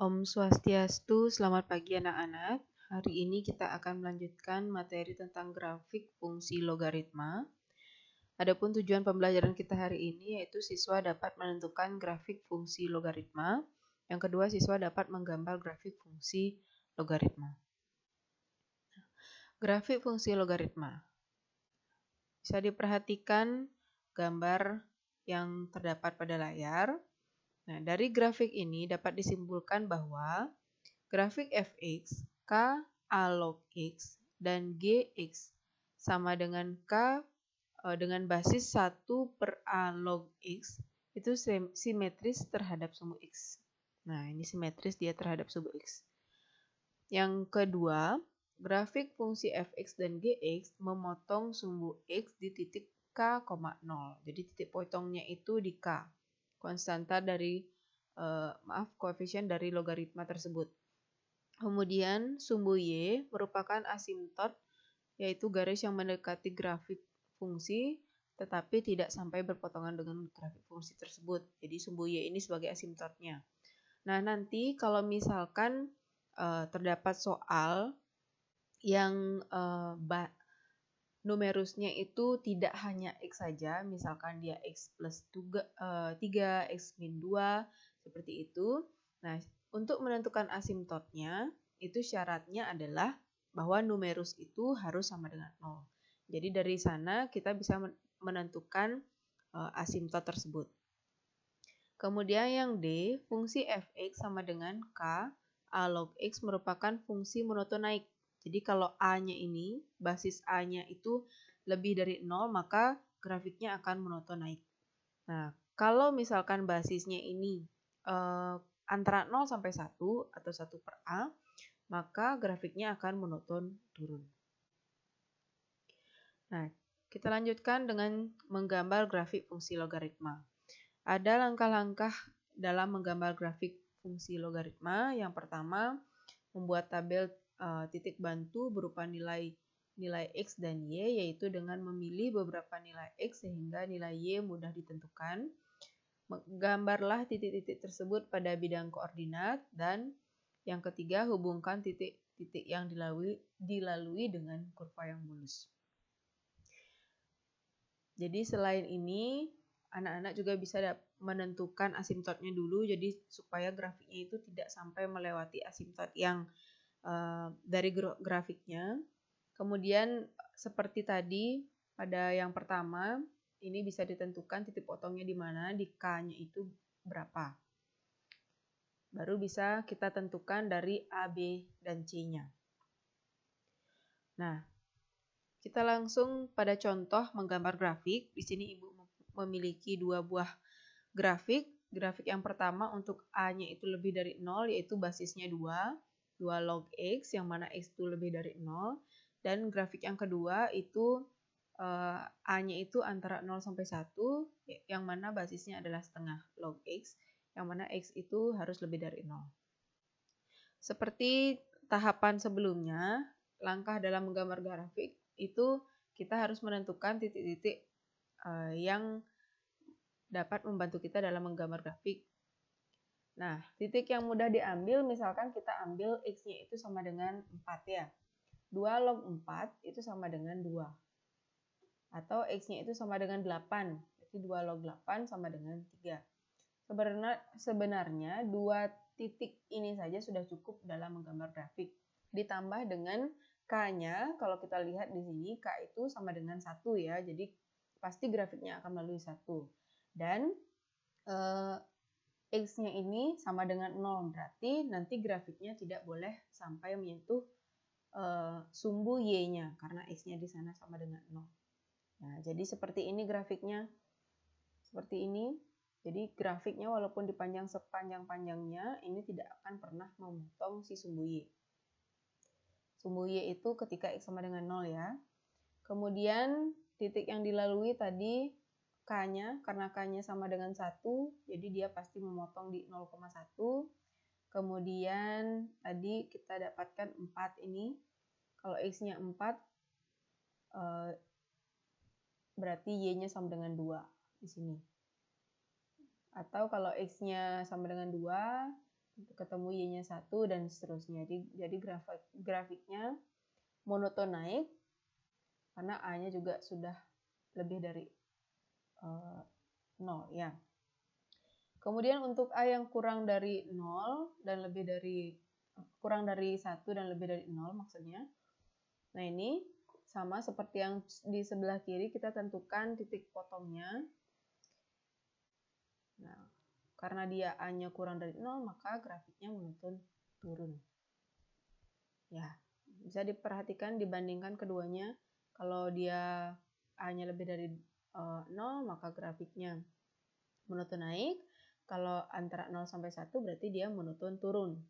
Om Swastiastu, selamat pagi anak-anak. Hari ini kita akan melanjutkan materi tentang grafik fungsi logaritma. Adapun tujuan pembelajaran kita hari ini yaitu siswa dapat menentukan grafik fungsi logaritma. Yang kedua, siswa dapat menggambar grafik fungsi logaritma. Grafik fungsi logaritma. Bisa diperhatikan gambar yang terdapat pada layar. Nah, dari grafik ini dapat disimpulkan bahwa grafik fx, k a log x, dan gx sama dengan k dengan basis 1 per a log x itu simetris terhadap sumbu x. Nah, ini simetris dia terhadap sumbu x. Yang kedua, grafik fungsi fx dan gx memotong sumbu x di titik k, 0. Jadi titik potongnya itu di k. Konstanta dari koefisien dari logaritma tersebut. Kemudian sumbu y merupakan asimtot, yaitu garis yang mendekati grafik fungsi tetapi tidak sampai berpotongan dengan grafik fungsi tersebut. Jadi sumbu y ini sebagai asimtotnya. Nah, nanti kalau misalkan terdapat soal yang numerusnya itu tidak hanya x saja, misalkan dia x plus 3, x min 2, seperti itu. Nah, untuk menentukan asimtotnya, itu syaratnya adalah bahwa numerus itu harus sama dengan 0. Jadi dari sana kita bisa menentukan asimtot tersebut. Kemudian yang D, fungsi fx sama dengan k a log x merupakan fungsi monoton naik. Jadi kalau a-nya ini, basis a-nya itu lebih dari 0, maka grafiknya akan monoton naik. Nah, kalau misalkan basisnya ini antara 0 sampai 1 atau 1 per a, maka grafiknya akan monoton turun. Nah, kita lanjutkan dengan menggambar grafik fungsi logaritma. Ada langkah-langkah dalam menggambar grafik fungsi logaritma. Yang pertama, membuat tabel titik bantu berupa nilai x dan y, yaitu dengan memilih beberapa nilai x sehingga nilai y mudah ditentukan. Gambarlah titik-titik tersebut pada bidang koordinat. Dan yang ketiga, hubungkan titik-titik yang dilalui dengan kurva yang mulus. Jadi selain ini, anak-anak juga bisa menentukan asimtotnya dulu, jadi supaya grafiknya itu tidak sampai melewati asimtot yang dari grafiknya. Kemudian seperti tadi pada yang pertama, ini bisa ditentukan titik potongnya di mana, di K-nya itu berapa. Baru bisa kita tentukan dari A, B, dan C-nya. Nah, kita langsung pada contoh menggambar grafik. Di sini Ibu memiliki dua buah grafik. Grafik yang pertama untuk A-nya itu lebih dari 0, yaitu basisnya 2 log x, yang mana x itu lebih dari 0. Dan grafik yang kedua itu A-nya itu antara 0 sampai 1, yang mana basisnya adalah setengah log x, yang mana x itu harus lebih dari 0. Seperti tahapan sebelumnya, langkah dalam menggambar grafik itu kita harus menentukan titik-titik yang dapat membantu kita dalam menggambar grafik. Nah, titik yang mudah diambil, misalkan kita ambil x-nya itu sama dengan 4 ya. 2 log 4 itu sama dengan 2. Atau x-nya itu sama dengan 8. Jadi 2 log 8 sama dengan 3. Sebenarnya dua titik ini saja sudah cukup dalam menggambar grafik. Ditambah dengan K-nya, kalau kita lihat di sini, K itu sama dengan 1 ya. Jadi pasti grafiknya akan melalui 1. Dan x-nya ini sama dengan 0, berarti nanti grafiknya tidak boleh sampai menyentuh sumbu y-nya, karena x-nya di sana sama dengan 0. Nah, jadi seperti ini grafiknya. Seperti ini. Jadi grafiknya walaupun dipanjang sepanjang-panjangnya, ini tidak akan pernah memotong si sumbu y. Sumbu y itu ketika x sama dengan 0 ya. Kemudian titik yang dilalui tadi K-nya, karena K-nya sama dengan 1, jadi dia pasti memotong di 0,1. Kemudian tadi kita dapatkan 4 ini. Kalau X-nya 4, berarti Y-nya sama dengan 2 di sini. Atau kalau X-nya sama dengan 2, ketemu Y-nya 1 dan seterusnya. Jadi grafiknya monoton naik karena A-nya juga sudah lebih dari 0 ya. Kemudian untuk A yang kurang dari 0 dan lebih dari kurang dari 1 dan lebih dari 0 maksudnya. Nah, ini sama seperti yang di sebelah kiri, kita tentukan titik potongnya. Nah, karena dia A-nya kurang dari 0, maka grafiknya monoton turun. Ya, bisa diperhatikan dibandingkan keduanya. Kalau dia A-nya lebih dari 0, maka grafiknya monoton naik. Kalau antara 0 sampai 1 berarti dia monoton turun.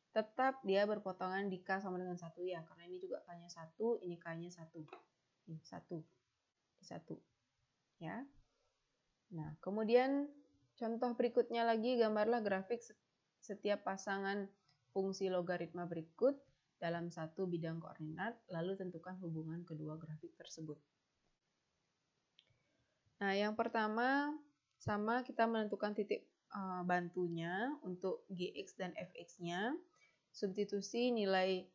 Tetap dia berpotongan di K sama dengan 1 ya, karena ini juga K-nya 1, ini K-nya 1. Ini 1. 1. Ya. Nah, kemudian contoh berikutnya lagi, gambarlah grafik setiap pasangan fungsi logaritma berikut dalam satu bidang koordinat, lalu tentukan hubungan kedua grafik tersebut. Nah, yang pertama, sama kita menentukan titik bantunya untuk Gx dan Fx-nya. Substitusi nilai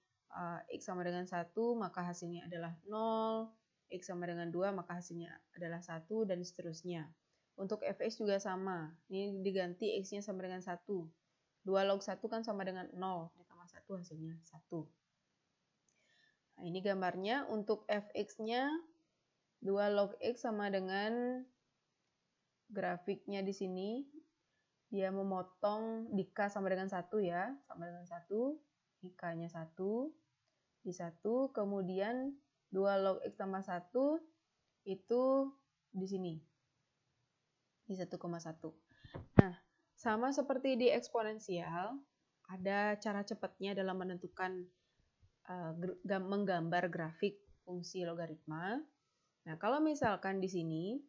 X sama dengan 1, maka hasilnya adalah 0. X sama dengan 2, maka hasilnya adalah 1, dan seterusnya. Untuk Fx juga sama. Ini diganti X-nya sama dengan 1. 2 log 1 kan sama dengan 0. Ditambah 1 hasilnya 1. Nah, ini gambarnya. Untuk Fx-nya 2 log X sama dengan grafiknya di sini. Dia memotong di K sama dengan 1 ya. Sama dengan 1. Di K-nya 1. Di 1. Kemudian 2 log X tambah 1 itu di sini. Di 1,1. Nah, sama seperti di eksponensial, ada cara cepatnya dalam menentukan menggambar grafik fungsi logaritma. Nah, kalau misalkan di sini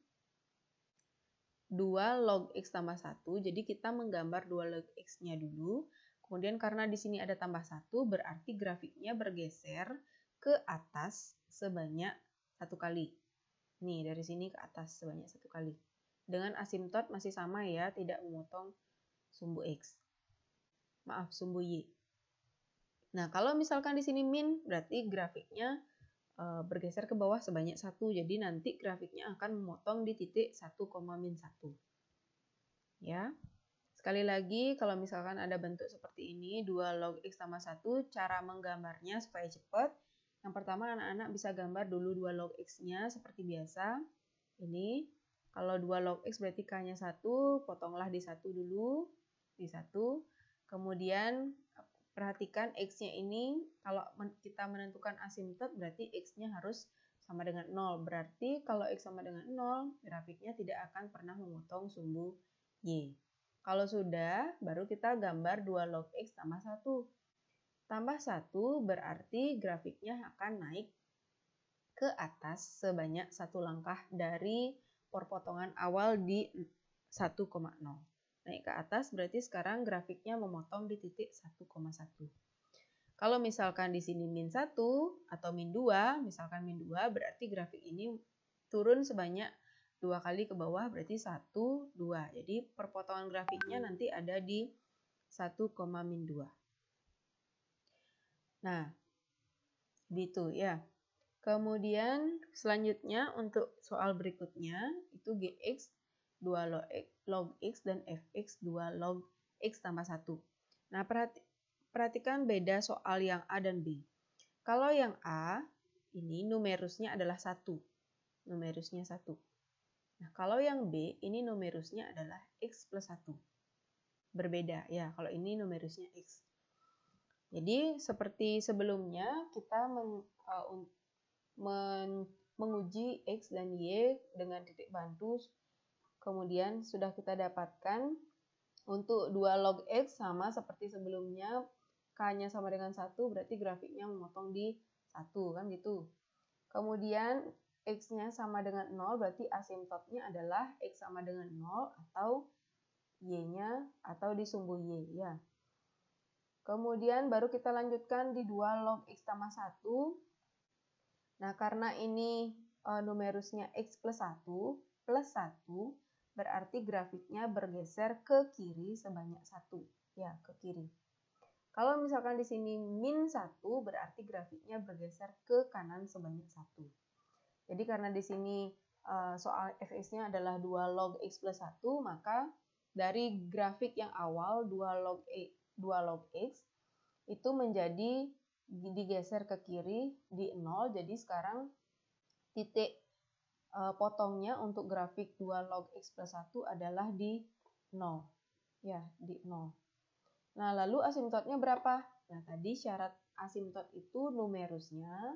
2 log X tambah 1, jadi kita menggambar 2 log X-nya dulu. Kemudian karena di sini ada tambah 1, berarti grafiknya bergeser ke atas sebanyak 1 kali. Nih, dari sini ke atas sebanyak 1 kali. Dengan asimtot masih sama ya, tidak memotong sumbu X. Maaf, sumbu Y. Nah, kalau misalkan di sini min, berarti grafiknya bergeser ke bawah sebanyak 1. Jadi nanti grafiknya akan memotong di titik 1, min 1. Ya. Sekali lagi, kalau misalkan ada bentuk seperti ini, 2 log X tambah 1, cara menggambarnya supaya cepat. Yang pertama, anak-anak bisa gambar dulu 2 log X-nya seperti biasa. Ini, kalau 2 log X berarti K-nya 1, potonglah di 1 dulu, di 1. Kemudian, perhatikan X-nya ini, kalau kita menentukan asimtot, berarti X-nya harus sama dengan 0. Berarti kalau X sama dengan 0, grafiknya tidak akan pernah memotong sumbu Y. Kalau sudah, baru kita gambar 2 log X tambah 1. Tambah 1 berarti grafiknya akan naik ke atas sebanyak 1 langkah dari perpotongan awal di 1,0. Naik ke atas berarti sekarang grafiknya memotong di titik 1,1. Kalau misalkan di sini min 1 atau min 2, misalkan min 2 berarti grafik ini turun sebanyak 2 kali ke bawah, berarti 1, 2. Jadi perpotongan grafiknya nanti ada di 1, min 2. Nah, gitu ya. Kemudian selanjutnya untuk soal berikutnya itu Gx 2 log X dan Fx 2 log X tambah 1. Nah, perhatikan beda soal yang A dan B. Kalau yang A, ini numerusnya adalah 1. Numerusnya 1. Nah, kalau yang B, ini numerusnya adalah X plus 1. Berbeda ya, kalau ini numerusnya X. Jadi, seperti sebelumnya, kita menguji X dan Y dengan titik bantu. Kemudian sudah kita dapatkan untuk 2 log X sama seperti sebelumnya, K-nya sama dengan 1, berarti grafiknya memotong di 1, kan gitu. Kemudian X-nya sama dengan 0, berarti asimtotnya adalah X sama dengan 0 atau Y-nya atau di sumbu Y. Ya. Kemudian baru kita lanjutkan di 2 log X tambah 1. Nah, karena ini numerusnya X plus 1, berarti grafiknya bergeser ke kiri sebanyak 1. Ya, ke kiri. Kalau misalkan di sini min 1, berarti grafiknya bergeser ke kanan sebanyak 1. Jadi karena di sini soal fx-nya adalah 2 log x plus 1, maka dari grafik yang awal 2 log x itu menjadi digeser ke kiri di 0. Jadi sekarang titik potongnya untuk grafik 2 log x plus 1 adalah di 0. Ya, di 0. Nah, lalu asimtotnya berapa? Nah, tadi syarat asimtot itu numerusnya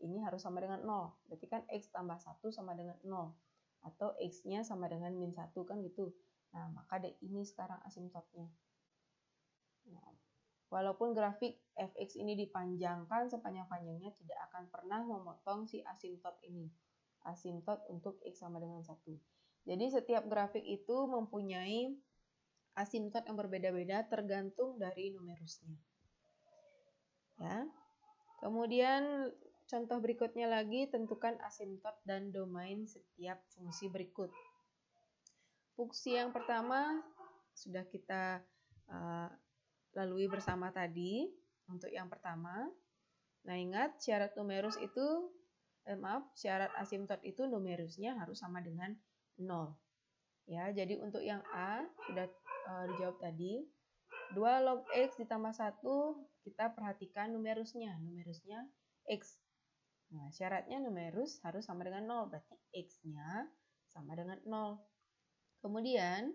ini harus sama dengan 0. Berarti kan x tambah 1 sama dengan 0. Atau x-nya sama dengan min 1 kan gitu. Nah, maka ini sekarang asimtotnya. Nah, walaupun grafik fx ini dipanjangkan sepanjang-panjangnya, tidak akan pernah memotong si asimtot ini. Asimtot untuk x sama dengan 1. Jadi setiap grafik itu mempunyai asimtot yang berbeda-beda tergantung dari numerusnya. Ya. Kemudian contoh berikutnya lagi, tentukan asimtot dan domain setiap fungsi berikut. Fungsi yang pertama sudah kita lalui bersama tadi untuk yang pertama. Nah, ingat syarat numerus itu syarat asimtot itu numerusnya harus sama dengan 0. Ya, jadi untuk yang A sudah dijawab tadi. 2 log x ditambah 1, kita perhatikan numerusnya. Numerusnya x. Nah, syaratnya numerus harus sama dengan 0, berarti x-nya sama dengan 0. Kemudian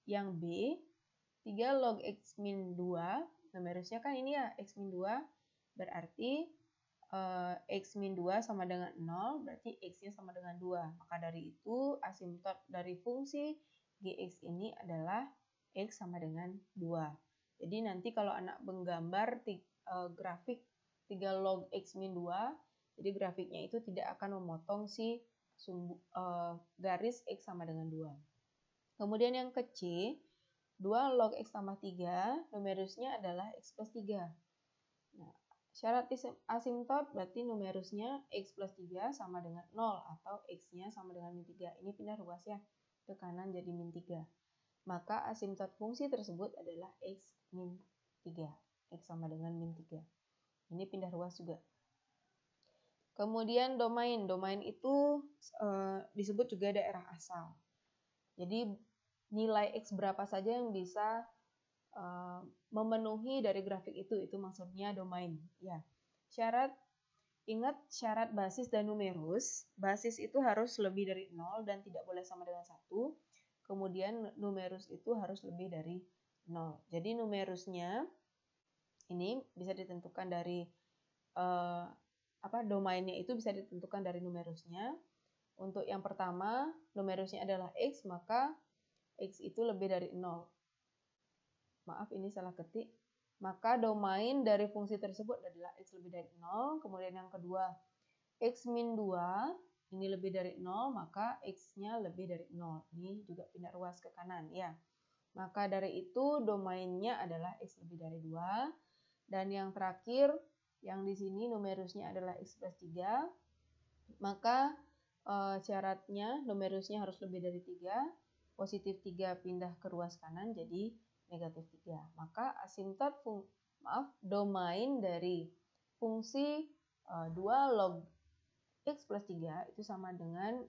yang B, 3 log x min 2, numerusnya kan ini ya, x min 2, berarti x min 2 sama dengan 0, berarti x-nya sama dengan 2. Maka dari itu, asimtot dari fungsi gx ini adalah x sama dengan 2. Jadi nanti kalau anak menggambar grafik 3 log x min 2, jadi grafiknya itu tidak akan memotong si garis x sama dengan 2. Kemudian yang ke C, 2 log x tambah 3, numerusnya adalah x plus 3. Nah, syarat asimtot berarti numerusnya x plus 3 sama dengan 0 atau x-nya sama dengan min 3. Ini pindah ruas ya, ke kanan jadi min 3. Maka asimtot fungsi tersebut adalah x min 3. X sama dengan min 3. Ini pindah ruas juga. Kemudian domain. Domain itu disebut juga daerah asal. Jadi nilai x berapa saja yang bisa memenuhi dari grafik itu maksudnya domain. Ya. Ingat syarat basis dan numerus. Basis itu harus lebih dari 0 dan tidak boleh sama dengan 1. Kemudian numerus itu harus lebih dari 0. Jadi numerusnya ini bisa ditentukan dari domainnya itu bisa ditentukan dari numerusnya. Untuk yang pertama, numerusnya adalah x, maka x itu lebih dari 0. Maaf, ini salah ketik. Maka domain dari fungsi tersebut adalah x lebih dari 0. Kemudian yang kedua, x min 2, ini lebih dari 0, maka x-nya lebih dari 0. Ini juga pindah ruas ke kanan ya. Maka dari itu domainnya adalah x lebih dari 2. Dan yang terakhir, yang di sini numerusnya adalah x plus 3. Maka syaratnya numerusnya harus lebih dari 3. Positif 3 pindah ke ruas kanan jadi negatif 3. Maka asimtot domain dari fungsi 2 log x plus 3 itu sama dengan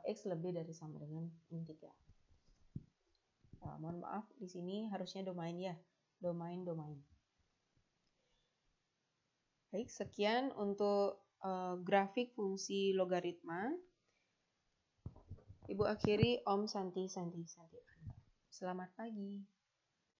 x lebih dari sama dengan min 3. Mohon maaf, di sini harusnya domain ya. Domain. Baik, sekian untuk grafik fungsi logaritma. Ibu akhiri Om Santi. Selamat pagi.